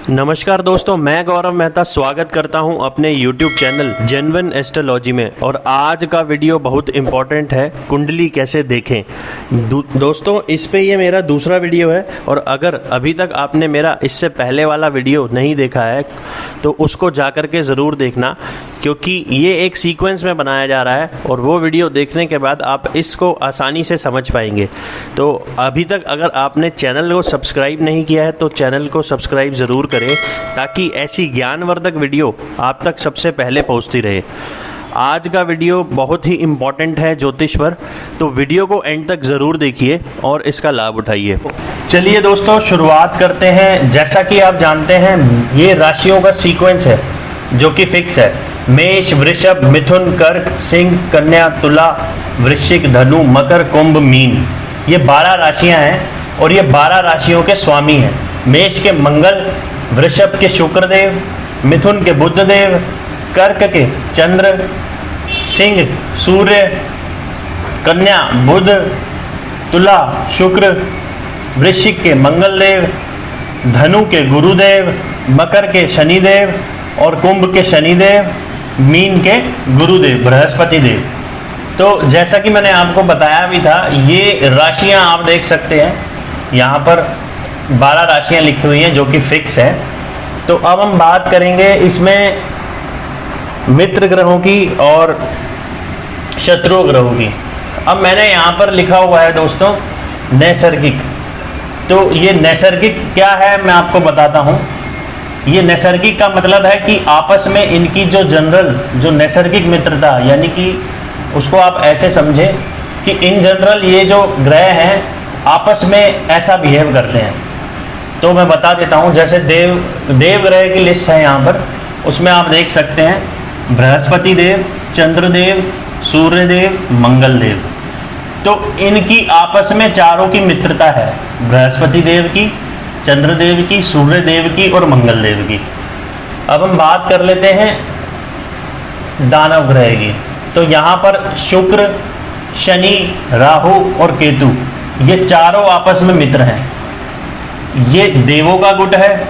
नमस्कार दोस्तों, मैं गौरव मेहता स्वागत करता हूं अपने YouTube चैनल जेन्युइन एस्ट्रोलॉजी में। और आज का वीडियो बहुत इम्पोर्टेंट है, कुंडली कैसे देखें। दोस्तों, इस पे ये मेरा दूसरा वीडियो है और अगर अभी तक आपने मेरा इससे पहले वाला वीडियो नहीं देखा है तो उसको जा कर के ज़रूर देखना, क्योंकि ये एक सीक्वेंस में बनाया जा रहा है और वो वीडियो देखने के बाद आप इसको आसानी से समझ पाएंगे। तो अभी तक अगर आपने चैनल को सब्सक्राइब नहीं किया है तो चैनल को सब्सक्राइब ज़रूर करें, ताकि ऐसी ज्ञानवर्धक वीडियो आप तक सबसे पहले पहुंचती रहे। आज का वीडियो बहुत ही इम्पॉर्टेंट है ज्योतिष पर, तो वीडियो को एंड तक ज़रूर देखिए और इसका लाभ उठाइए। चलिए दोस्तों, शुरुआत करते हैं। जैसा कि आप जानते हैं, ये राशियों का सीक्वेंस है जो कि फिक्स है। मेष, वृषभ, मिथुन, कर्क, सिंह, कन्या, तुला, वृश्चिक, धनु, मकर, कुंभ, मीन। ये 12 राशियां हैं और ये 12 राशियों के स्वामी हैं। मेष के मंगल, वृषभ के शुक्रदेव, मिथुन के बुधदेव, कर्क के चंद्र, सिंह सूर्य, कन्या बुध, तुला शुक्र, वृश्चिक के मंगलदेव, धनु के गुरुदेव, मकर के शनिदेव और कुंभ के शनिदेव, मीन के गुरुदेव बृहस्पति देव। तो जैसा कि मैंने आपको बताया भी था, ये राशियां आप देख सकते हैं, यहाँ पर 12 राशियां लिखी हुई हैं जो कि फिक्स है। तो अब हम बात करेंगे इसमें मित्र ग्रहों की और शत्रु ग्रहों की। अब मैंने यहाँ पर लिखा हुआ है दोस्तों नैसर्गिक। तो ये नैसर्गिक क्या है मैं आपको बताता हूँ। ये नैसर्गिक का मतलब है कि आपस में इनकी जो जनरल जो नैसर्गिक मित्रता, यानी कि उसको आप ऐसे समझें कि इन जनरल ये जो ग्रह हैं आपस में ऐसा बिहेव करते हैं। तो मैं बता देता हूँ, जैसे देव ग्रह की लिस्ट है यहाँ पर, उसमें आप देख सकते हैं बृहस्पति देव, चंद्रदेव, सूर्यदेव, मंगलदेव। तो इनकी आपस में चारों की मित्रता है, बृहस्पति देव की, चंद्रदेव की, सूर्यदेव की और मंगलदेव की। अब हम बात कर लेते हैं दानव ग्रह की। तो यहाँ पर शुक्र, शनि, राहु और केतु, ये चारों आपस में मित्र हैं। ये देवों का गुट है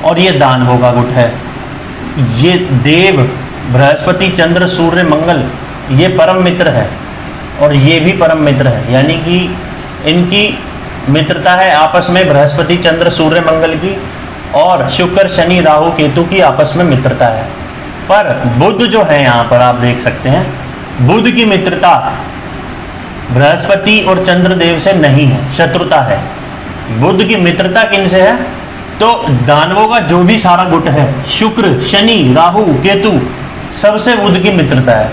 और ये दानवों का गुट है। ये देव बृहस्पति, चंद्र, सूर्य, मंगल, ये परम मित्र है और ये भी परम मित्र है, यानी कि इनकी मित्रता है आपस में बृहस्पति, चंद्र, सूर्य, मंगल की, और शुक्र, शनि, राहु, केतु की आपस में मित्रता है। पर बुध जो है यहाँ पर आप देख सकते हैं, बुध की मित्रता बृहस्पति और चंद्रदेव से नहीं है, शत्रुता है। बुध की मित्रता किनसे है? तो दानवों का जो भी सारा गुट है, शुक्र, शनि, राहु, केतु, सबसे बुध की मित्रता है।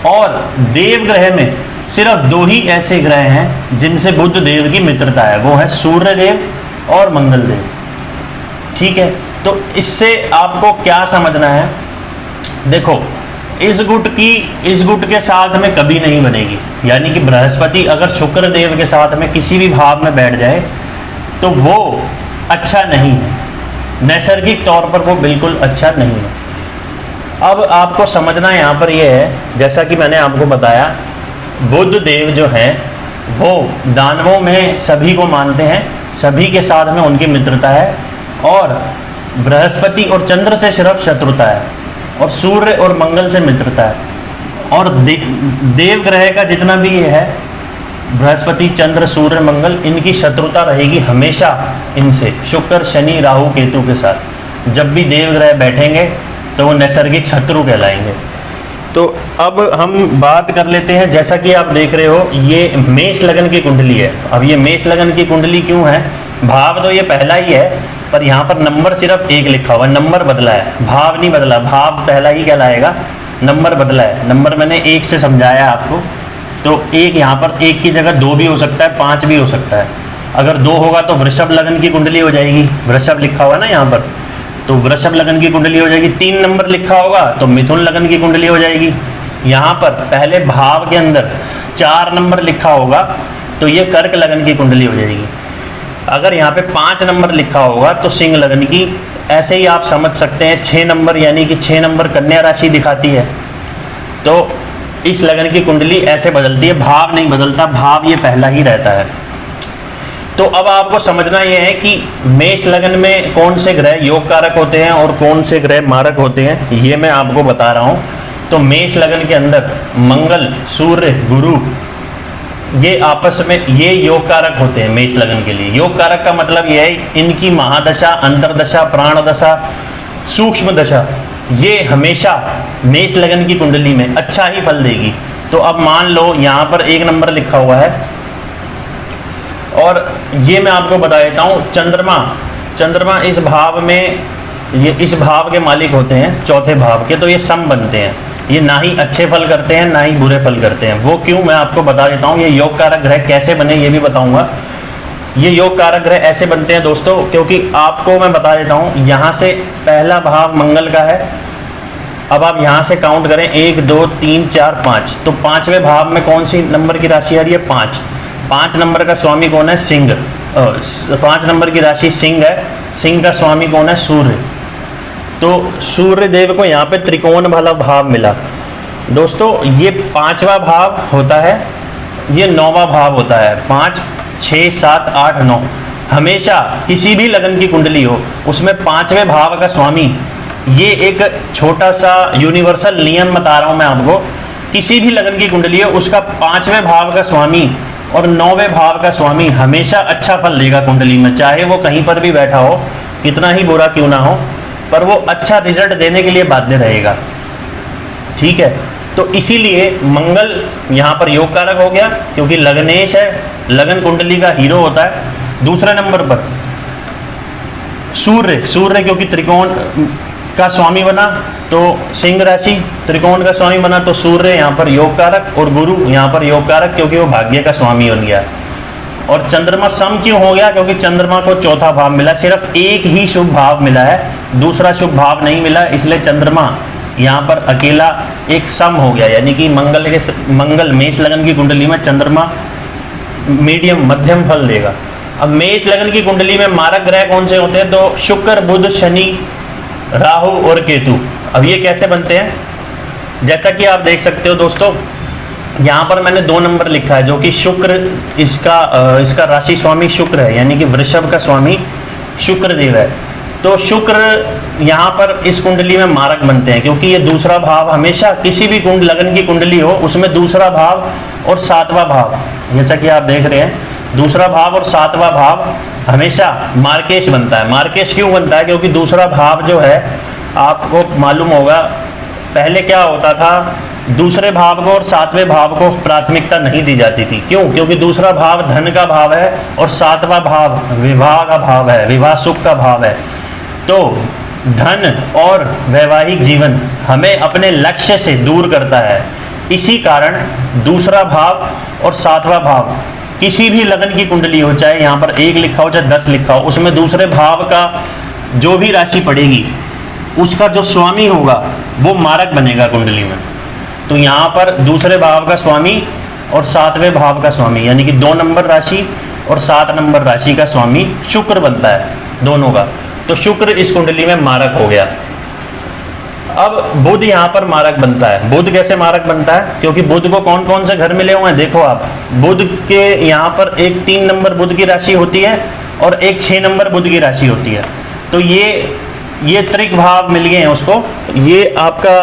और देव ग्रह में सिर्फ 2 ही ऐसे ग्रह हैं जिनसे बुध देव की मित्रता है, वो है सूर्य देव और मंगल देव। ठीक है, तो इससे आपको क्या समझना है? देखो, इस गुट के साथ में कभी नहीं बनेगी। यानी कि बृहस्पति अगर शुक्र देव के साथ में किसी भी भाव में बैठ जाए तो वो अच्छा नहीं है, नैसर्गिक तौर पर वो बिल्कुल अच्छा नहीं है। अब आपको समझना यहाँ पर ये है, जैसा कि मैंने आपको बताया, बुध देव जो हैं वो दानवों में सभी को मानते हैं, सभी के साथ में उनकी मित्रता है, और बृहस्पति और चंद्र से सिर्फ शत्रुता है, और सूर्य और मंगल से मित्रता है। और देव ग्रह का जितना भी ये है, बृहस्पति, चंद्र, सूर्य, मंगल, इनकी शत्रुता रहेगी हमेशा इनसे, शुक्र, शनि, राहु, केतु के साथ। जब भी देव ग्रह बैठेंगे तो वो नैसर्गिक शत्रु कहलाएंगे। तो अब हम बात कर लेते हैं, जैसा कि आप देख रहे हो, ये मेष लगन की कुंडली है। अब ये मेष लगन की कुंडली क्यों है? भाव तो ये पहला ही है, पर यहाँ पर नंबर सिर्फ 1 लिखा हुआ है, नंबर बदला है, भाव नहीं बदला। भाव पहला ही कहलाएगा, नंबर बदला है। नंबर मैंने 1 से समझाया आपको। तो 1 यहाँ पर 1 की जगह 2 भी हो सकता है, 5 भी हो सकता है। अगर 2 होगा तो वृषभ लगन की कुंडली हो जाएगी, वृषभ लिखा हुआ है ना यहाँ पर, तो वृषभ लगन की कुंडली हो जाएगी। 3 नंबर लिखा होगा तो मिथुन लगन की कुंडली हो जाएगी। यहाँ पर पहले भाव के अंदर 4 नंबर लिखा होगा तो ये कर्क लगन की कुंडली हो जाएगी। अगर यहाँ पे 5 नंबर लिखा होगा तो सिंह लगन की। ऐसे ही आप समझ सकते हैं 6 नंबर, यानी कि 6 नंबर कन्या राशि दिखाती है। तो इस लगन की कुंडली ऐसे बदलती है, भाव नहीं बदलता, भाव ये पहला ही रहता है। तो अब आपको समझना यह है कि मेष लगन में कौन से ग्रह योग कारक होते हैं और कौन से ग्रह मारक होते हैं, ये मैं आपको बता रहा हूँ। तो मेष लगन के अंदर मंगल, सूर्य, गुरु, ये आपस में ये योग कारक होते हैं मेष लगन के लिए। योग कारक का मतलब यह है इनकी महादशा, अंतरदशा, प्राण दशा, सूक्ष्म दशा, ये हमेशा मेष लगन की कुंडली में अच्छा ही फल देगी। तो अब मान लो यहाँ पर 1 नंबर लिखा हुआ है, और ये मैं आपको बता देता हूँ, चंद्रमा इस भाव में, ये इस भाव के मालिक होते हैं, चौथे भाव के, तो ये सम बनते हैं। ये ना ही अच्छे फल करते हैं ना ही बुरे फल करते हैं। वो क्यों, मैं आपको बता देता हूँ। ये योग कारक ग्रह कैसे बने ये भी बताऊंगा। ये योग कारक ग्रह ऐसे बनते हैं दोस्तों, क्योंकि आपको मैं बता देता हूँ, यहाँ से पहला भाव मंगल का है। अब आप यहाँ से काउंट करें 1 2 3 4 5, तो 5वें भाव में कौन सी नंबर की राशि आ रही है? 5 नंबर का स्वामी कौन है? सिंह। 5 नंबर की राशि सिंह है। सिंह का स्वामी कौन है? सूर्य। तो सूर्य देव को यहाँ पे त्रिकोण वाला भाव मिला दोस्तों। ये 5वां भाव होता है, ये 9वां भाव होता है। 5 6 7 8 9, हमेशा किसी भी लगन की कुंडली हो उसमें 5वें भाव का स्वामी, ये एक छोटा सा यूनिवर्सल नियम बता रहा हूँ मैं आपको। किसी भी लगन की कुंडली हो उसका 5वें भाव का स्वामी और 9वें भाव का स्वामी हमेशा अच्छा फल देगा कुंडली में, चाहे वो कहीं पर भी बैठा हो, कितना ही बुरा क्यों ना हो, पर वो अच्छा रिजल्ट देने के लिए बाध्य रहेगा। ठीक है, तो इसीलिए मंगल यहाँ पर योग कारक हो गया, क्योंकि लगनेश है, लगन कुंडली का हीरो होता है। दूसरे नंबर पर सूर्य क्योंकि त्रिकोण का स्वामी बना, तो सिंह राशि त्रिकोण का स्वामी बना, तो सूर्य यहाँ पर योग कारक, और गुरु यहाँ पर योग कारक क्योंकि वो भाग्य का स्वामी बन गया। और चंद्रमा सम क्यों हो गया? क्योंकि चंद्रमा को चौथा भाव मिला, सिर्फ एक ही शुभ भाव मिला है, दूसरा शुभ भाव नहीं मिला, इसलिए चंद्रमा यहाँ पर अकेला एक सम हो गया। यानी कि मंगल मेष लगन की कुंडली में चंद्रमा मीडियम मध्यम फल देगा। अब मेष लगन की कुंडली में मारक ग्रह कौन से होते हैं? तो शुक्र, बुध, शनि, राहु और केतु। अब ये कैसे बनते हैं? जैसा कि आप देख सकते हो दोस्तों, यहाँ पर मैंने 2 नंबर लिखा है, जो कि शुक्र, इसका राशि स्वामी शुक्र है, यानी कि वृषभ का स्वामी शुक्र देव है। तो शुक्र यहाँ पर इस कुंडली में मारक बनते हैं, क्योंकि ये दूसरा भाव हमेशा किसी भी लगन की कुंडली हो उसमें दूसरा भाव और 7वां भाव, जैसा कि आप देख रहे हैं, दूसरा भाव और 7वां भाव हमेशा मार्केश बनता है। मार्केश क्यों बनता है? क्योंकि दूसरा भाव जो है, आपको मालूम होगा पहले क्या होता था, दूसरे भाव को और 7वें भाव को प्राथमिकता नहीं दी जाती थी। क्यों? क्योंकि दूसरा भाव धन का भाव है और 7वां भाव विवाह का भाव है, विवाह सुख का भाव है। तो धन और वैवाहिक जीवन हमें अपने लक्ष्य से दूर करता है। इसी कारण दूसरा भाव और 7वां भाव किसी भी लगन की कुंडली हो, चाहे यहाँ पर 1 लिखा हो चाहे 10 लिखा हो, उसमें दूसरे भाव का जो भी राशि पड़ेगी उसका जो स्वामी होगा वो मारक बनेगा कुंडली में। तो यहाँ पर दूसरे भाव का स्वामी और 7वें भाव का स्वामी, यानी कि 2 नंबर राशि और 7 नंबर राशि का स्वामी शुक्र बनता है दोनों का। तो शुक्र इस कुंडली में मारक हो गया। अब बुध यहाँ पर मारक बनता है। बुध कैसे मारक बनता है? क्योंकि बुध को कौन कौन से घर मिले हुए हैं देखो आप। बुध के यहाँ पर एक 3 नंबर बुध की राशि होती है और एक 6 नंबर बुध की राशि होती है। तो ये त्रिक भाव मिल गए हैं उसको। ये आपका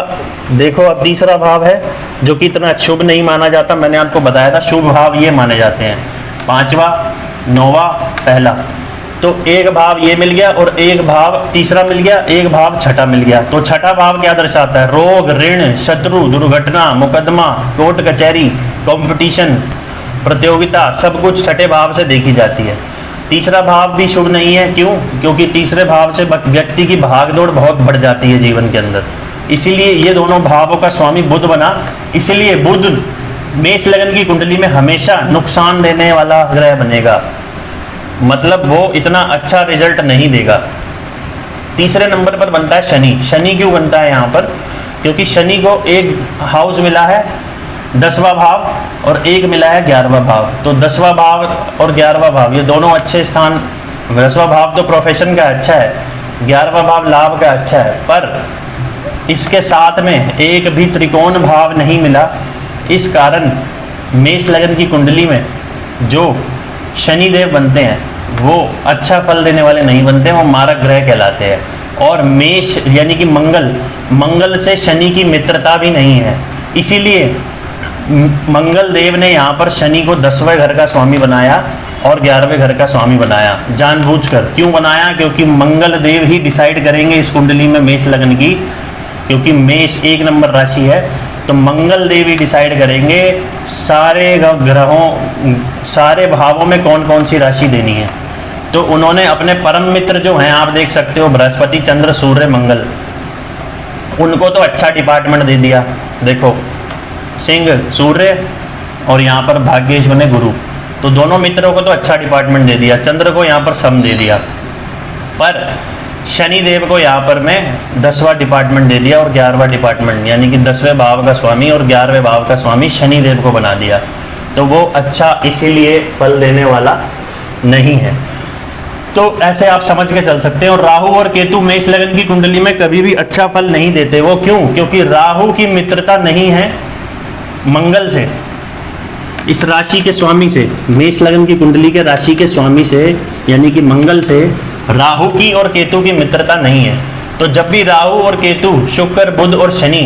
देखो अब तीसरा भाव है, जो कि इतना शुभ नहीं माना जाता। मैंने आपको बताया था शुभ भाव ये माने जाते हैं, 5वां, 9वां, पहला। तो एक भाव ये मिल गया और एक भाव तीसरा मिल गया, एक भाव छठा मिल गया। तो छठा भाव क्या दर्शाता है? रोग, ऋण, शत्रु, दुर्घटना, मुकदमा, कोर्ट कचहरी, कंपटीशन, प्रतियोगिता, सब कुछ छठे भाव से देखी जाती है। तीसरा भाव भी शुभ नहीं है। क्यों? क्योंकि तीसरे भाव से व्यक्ति की भागदौड़ बहुत बढ़ जाती है जीवन के अंदर। इसीलिए ये दोनों भावों का स्वामी बुध बना। इसीलिए बुध मेष लगन की कुंडली में हमेशा नुकसान देने वाला ग्रह बनेगा, मतलब वो इतना अच्छा रिजल्ट नहीं देगा। तीसरे नंबर पर बनता है शनि। शनि क्यों बनता है यहाँ पर? क्योंकि शनि को एक हाउस मिला है 10वां भाव और एक मिला है 11वां भाव। तो 10वां भाव और 11वां भाव ये दोनों अच्छे स्थान। 10वां भाव तो प्रोफेशन का अच्छा है, 11वां भाव लाभ का अच्छा है, पर इसके साथ में एक भी त्रिकोण भाव नहीं मिला। इस कारण मेष लगन की कुंडली में जो शनिदेव बनते हैं वो अच्छा फल देने वाले नहीं बनते, वो मारक ग्रह कहलाते हैं। और मेष यानी कि मंगल से शनि की मित्रता भी नहीं है, इसीलिए मंगल देव ने यहाँ पर शनि को 10वें घर का स्वामी बनाया और 11वें घर का स्वामी बनाया जानबूझकर। क्यों बनाया? क्योंकि मंगल देव ही डिसाइड करेंगे इस कुंडली में मेष लग्न की, क्योंकि मेष 1 नंबर राशि है, तो मंगल देव ही डिसाइड करेंगे सारे ग्रहों, सारे भावों में कौन कौन सी राशि देनी है। तो उन्होंने अपने परम मित्र जो हैं, आप देख सकते हो, बृहस्पति, चंद्र, सूर्य, मंगल, उनको तो अच्छा डिपार्टमेंट दे दिया। देखो सिंह सूर्य और यहाँ पर भाग्येश बने गुरु, तो दोनों मित्रों को तो अच्छा डिपार्टमेंट दे दिया। चंद्र को यहाँ पर सम दे दिया, पर शनि देव को यहाँ पर मैं 10वां डिपार्टमेंट दे दिया और 11वां डिपार्टमेंट, यानी कि 10वें भाव का स्वामी और 11वें भाव का स्वामी शनि देव को बना दिया। तो वो अच्छा इसीलिए फल देने वाला नहीं है। तो ऐसे आप समझ के चल सकते हैं। और राहु और केतु मेष लग्न की कुंडली में कभी भी अच्छा फल नहीं देते। वो क्यों? क्योंकि राहु की मित्रता नहीं है मंगल से, इस राशि के स्वामी से, मेष लग्न की कुंडली के राशि के स्वामी से, यानी कि मंगल से राहु की और केतु की मित्रता नहीं है। तो जब भी राहु और केतु, शुक्र, बुध और शनि,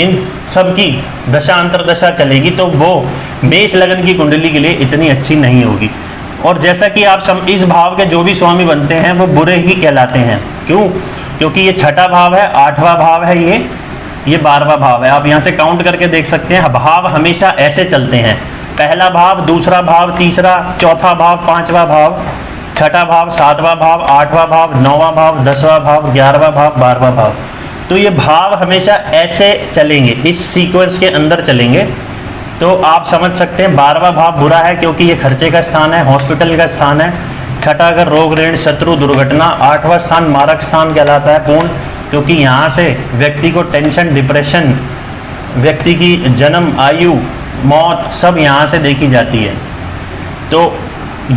इन सब की दशा अंतरदशा चलेगी तो वो मेष लग्न की कुंडली के लिए इतनी अच्छी नहीं होगी। और जैसा कि आप इस भाव के जो भी स्वामी बनते हैं वो बुरे ही कहलाते हैं। क्यों? क्योंकि ये 6ठा भाव है, 8वां भाव है, ये 12वां भाव है। आप यहाँ से काउंट करके देख सकते हैं, भाव हमेशा ऐसे चलते हैं, पहला भाव, दूसरा भाव, तीसरा, चौथा भाव, 5वां भाव, 6ठा भाव, 7वां भाव, 8वां भाव, 9वां भाव, 10वां भाव, 11वां भाव, 12वां भाव। तो ये भाव हमेशा ऐसे चलेंगे, इस सीक्वेंस के अंदर चलेंगे। तो आप समझ सकते हैं 12वां भाव बुरा है क्योंकि ये खर्चे का स्थान है, हॉस्पिटल का स्थान है। 6ठा घर रोग, ऋण, शत्रु, दुर्घटना। 8वां स्थान मारक स्थान कहलाता है पूर्ण, क्योंकि यहाँ से व्यक्ति को टेंशन, डिप्रेशन, व्यक्ति की जन्म, आयु, मौत सब यहाँ से देखी जाती है। तो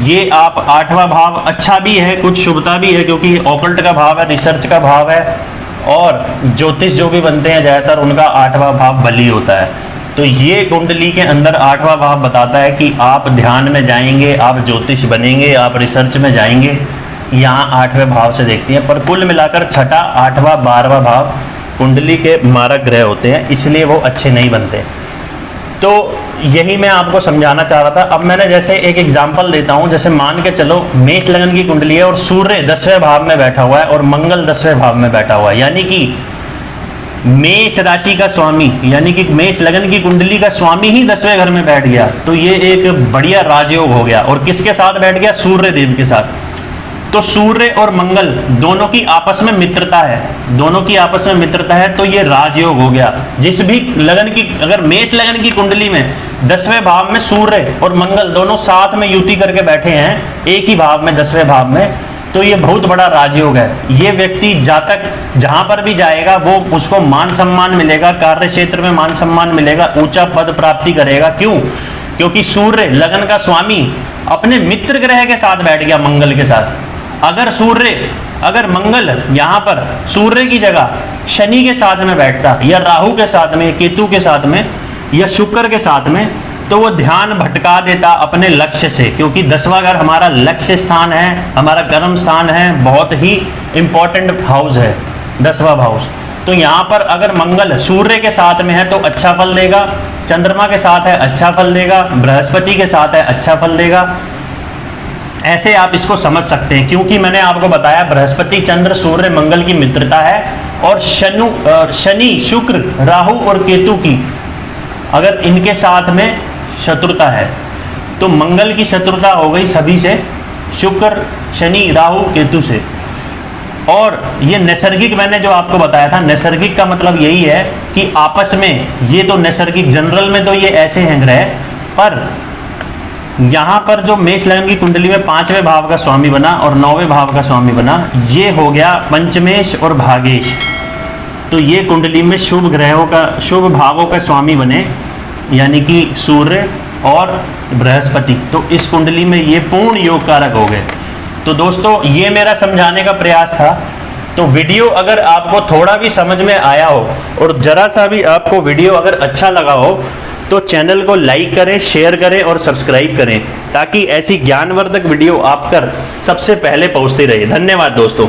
ये आप 8वां भाव अच्छा भी है, कुछ शुभता भी है, क्योंकि ये ऑकल्ट का भाव है, रिसर्च का भाव है, और ज्योतिष जो भी बनते हैं ज़्यादातर उनका 8वां भाव बली होता है। तो ये कुंडली के अंदर 8वां भाव बताता है कि आप ध्यान में जाएंगे, आप ज्योतिष बनेंगे, आप रिसर्च में जाएंगे, यहाँ 8वें भाव से देखती हैं। पर कुल मिलाकर 6ठा, 8वां, 12वां भाव कुंडली के मारक ग्रह होते हैं, इसलिए वो अच्छे नहीं बनते। तो यही मैं आपको समझाना चाह रहा था। अब मैंने जैसे एक एग्जांपल देता हूँ, जैसे मान के चलो मेष लग्न की कुंडली है और सूर्य 10वें भाव में बैठा हुआ है और मंगल 10वें भाव में बैठा हुआ है, यानी कि मेष राशि का स्वामी, यानी कि मेष लग्न की कुंडली का स्वामी ही 10वें घर में बैठ गया, तो ये एक बढ़िया राजयोग हो गया। और किसके साथ बैठ गया? सूर्य देव के साथ। तो सूर्य और मंगल दोनों की आपस में मित्रता है, दोनों की आपस में मित्रता है, तो ये राजयोग हो गया। जिस भी लगन की, अगर मेष लगन की कुंडली में 10वें भाव में सूर्य और मंगल दोनों साथ में युति करके बैठे हैं एक ही भाव में, 10वें भाव में, तो ये बहुत बड़ा राजयोग है। ये व्यक्ति जातक जहां पर भी जाएगा वो उसको मान सम्मान मिलेगा, कार्य क्षेत्र में मान सम्मान मिलेगा, ऊंचा पद प्राप्ति करेगा। क्यों? क्योंकि सूर्य लगन का स्वामी अपने मित्र ग्रह के साथ बैठ गया, मंगल के साथ। अगर मंगल यहाँ पर सूर्य की जगह शनि के साथ में बैठता, या राहु के साथ में, केतु के साथ में, या शुक्र के साथ में, तो वो ध्यान भटका देता अपने लक्ष्य से। क्योंकि 10वां घर हमारा लक्ष्य स्थान है, हमारा कर्म स्थान है, बहुत ही इंपॉर्टेंट हाउस है 10वां हाउस। तो यहाँ पर अगर मंगल सूर्य के साथ में है तो अच्छा फल देगा, चंद्रमा के साथ है अच्छा फल देगा, बृहस्पति के साथ है अच्छा फल देगा। ऐसे आप इसको समझ सकते हैं, क्योंकि मैंने आपको बताया बृहस्पति, चंद्र, सूर्य, मंगल की मित्रता है, और शनि, शुक्र, राहु और केतु की अगर इनके साथ में शत्रुता है तो मंगल की शत्रुता हो गई सभी से, शुक्र, शनि, राहु, केतु से। और ये नैसर्गिक, मैंने जो आपको बताया था, नैसर्गिक का मतलब यही है कि आपस में, ये तो नैसर्गिक, जनरल में तो ये ऐसे हैं ग्रह, पर यहाँ पर जो मेष लग्न की कुंडली में 5वें भाव का स्वामी बना और 9वें भाव का स्वामी बना, ये हो गया पंचमेश और भागेश। तो ये कुंडली में शुभ ग्रहों का, शुभ भावों का स्वामी बने, यानी कि सूर्य और बृहस्पति। तो इस कुंडली में ये पूर्ण योग कारक हो गए। तो दोस्तों ये मेरा समझाने का प्रयास था। तो वीडियो अगर आपको थोड़ा भी समझ में आया हो और जरा सा भी आपको वीडियो अगर अच्छा लगा हो तो चैनल को लाइक करें, शेयर करें और सब्सक्राइब करें ताकि ऐसी ज्ञानवर्धक वीडियो आप पर सबसे पहले पहुंचती रहे। धन्यवाद दोस्तों।